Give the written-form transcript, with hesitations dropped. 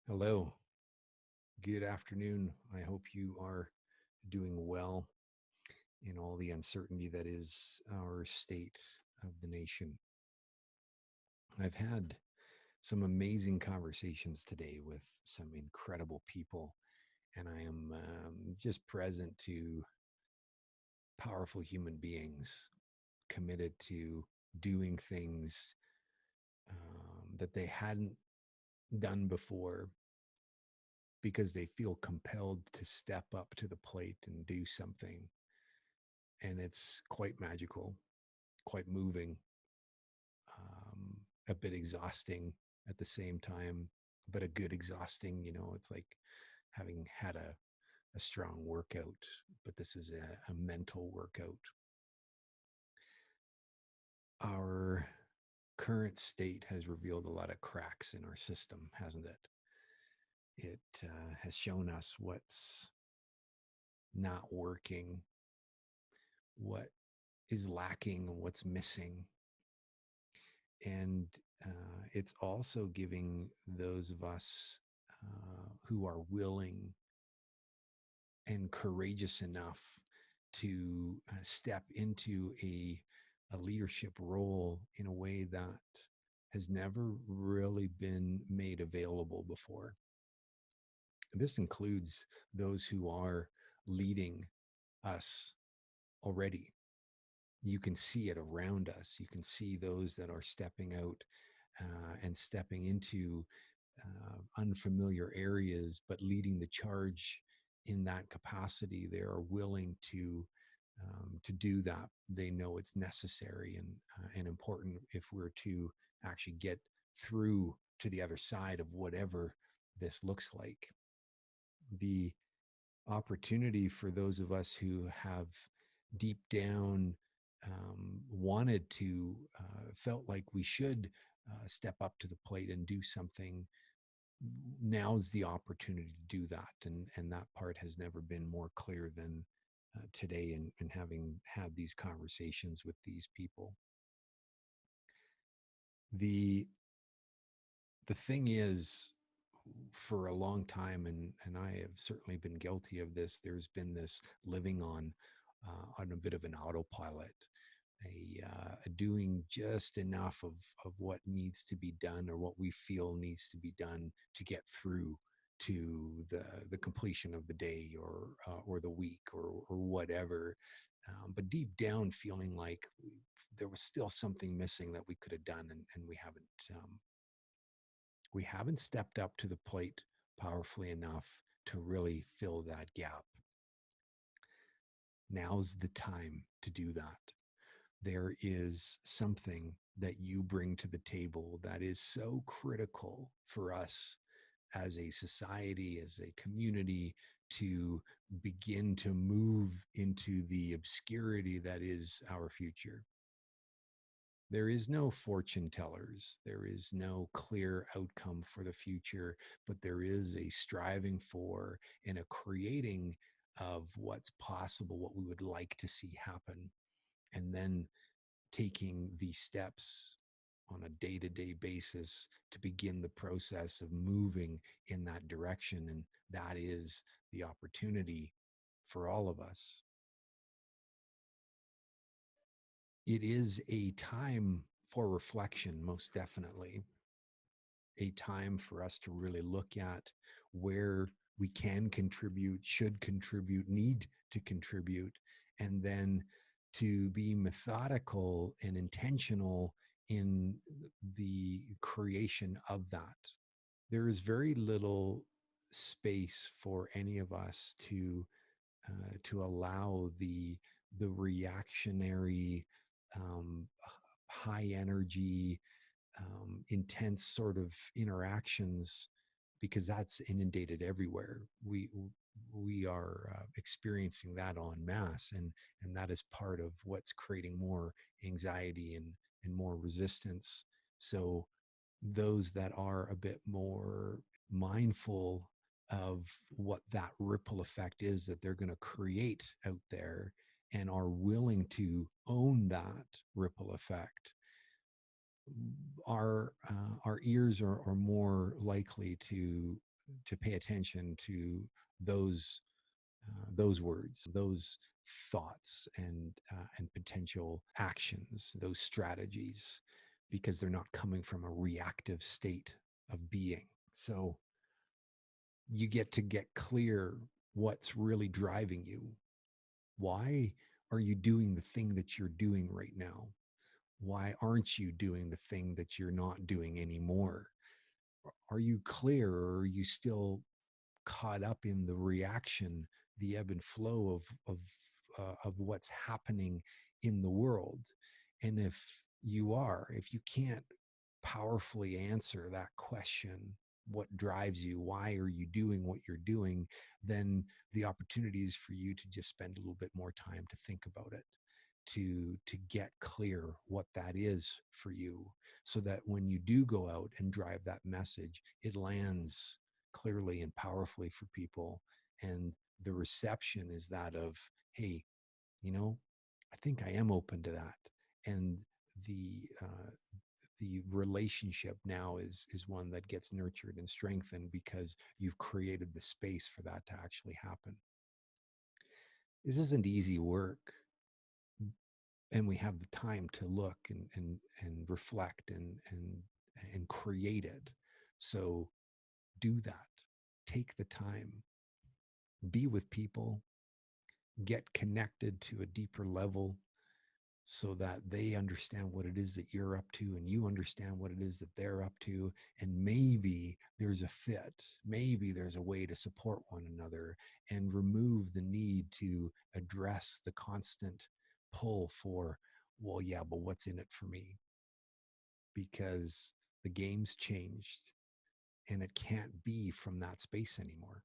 Hello, good afternoon. I hope you are doing well in all the uncertainty that is our state of the nation. I've had some amazing conversations today with some incredible people, and I am just present to powerful human beings committed to doing things that they hadn't done before because they feel compelled to step up to the plate and do something. And it's quite magical, quite moving, a bit exhausting at the same time, but a good exhausting. It's like having had a strong workout, but this is a mental workout. Our current state has revealed a lot of cracks in our system, hasn't it? It has shown us what's not working, what is lacking, what's missing. And it's also giving those of us who are willing and courageous enough to step into a leadership role in a way that has never really been made available before. This includes those who are leading us already. You can see it around us. You can see those that are stepping out and stepping into unfamiliar areas, but leading the charge in that capacity. They are willing to do that. They know it's necessary and important if we're to actually get through to the other side of whatever this looks like. The opportunity for those of us who have deep down wanted to, felt like we should step up to the plate and do something. Now's the opportunity to do that, and that part has never been more clear than today. And having had these conversations with these people, the the thing is, for a long time, and I have certainly been guilty of this, there's been this living on a bit of an autopilot, a doing just enough of what needs to be done or what we feel needs to be done to get through to the completion of the day or the week or whatever. But deep down, feeling like there was still something missing that we could have done, and we haven't stepped up to the plate powerfully enough to really fill that gap. Now's the time to do that. There is something that you bring to the table that is so critical for us as a society, as a community, to begin to move into the obscurity that is our future. There is no fortune tellers. There is no clear outcome for the future, but there is a striving for and a creating of what's possible, what we would like to see happen, and then taking the steps on a day to day basis to begin the process of moving in that direction. And that is the opportunity for all of us. It is a time for reflection, most definitely, a time for us to really look at where we can contribute, should contribute, need to contribute, and then to be methodical and intentional in the creation of that. There is very little space for any of us to allow the reactionary, um, high energy, intense sort of interactions, because that's inundated everywhere. We are experiencing that en masse, and that is part of what's creating more anxiety and more resistance. So those that are a bit more mindful of what that ripple effect is that they're going to create out there and are willing to own that ripple effect, our ears are more likely to to pay attention to those those words, those thoughts, and potential actions, those strategies, because they're not coming from a reactive state of being. So you get clear what's really driving you. Why are you doing the thing that you're doing right now? Why aren't you doing the thing that you're not doing anymore? Are you clear, or are you still caught up in the reaction, the ebb and flow of what's happening in the world? And if you can't powerfully answer that question, what drives you, why are you doing what you're doing, then the opportunity is for you to just spend a little bit more time to think about it, to get clear what that is for you, so that when you do go out and drive that message, it lands clearly and powerfully for people, and the reception is that of, hey, you know, I think I am open to that. And the relationship now is one that gets nurtured and strengthened because you've created the space for that to actually happen. This isn't easy work, and we have the time to look and reflect and create it. So do that. Take the time, be with people, get connected to a deeper level, so that they understand what it is that you're up to and you understand what it is that they're up to. And maybe there's a fit, maybe there's a way to support one another and remove the need to address the constant pull for, well, yeah, but what's in it for me? Because the game's changed, and it can't be from that space anymore.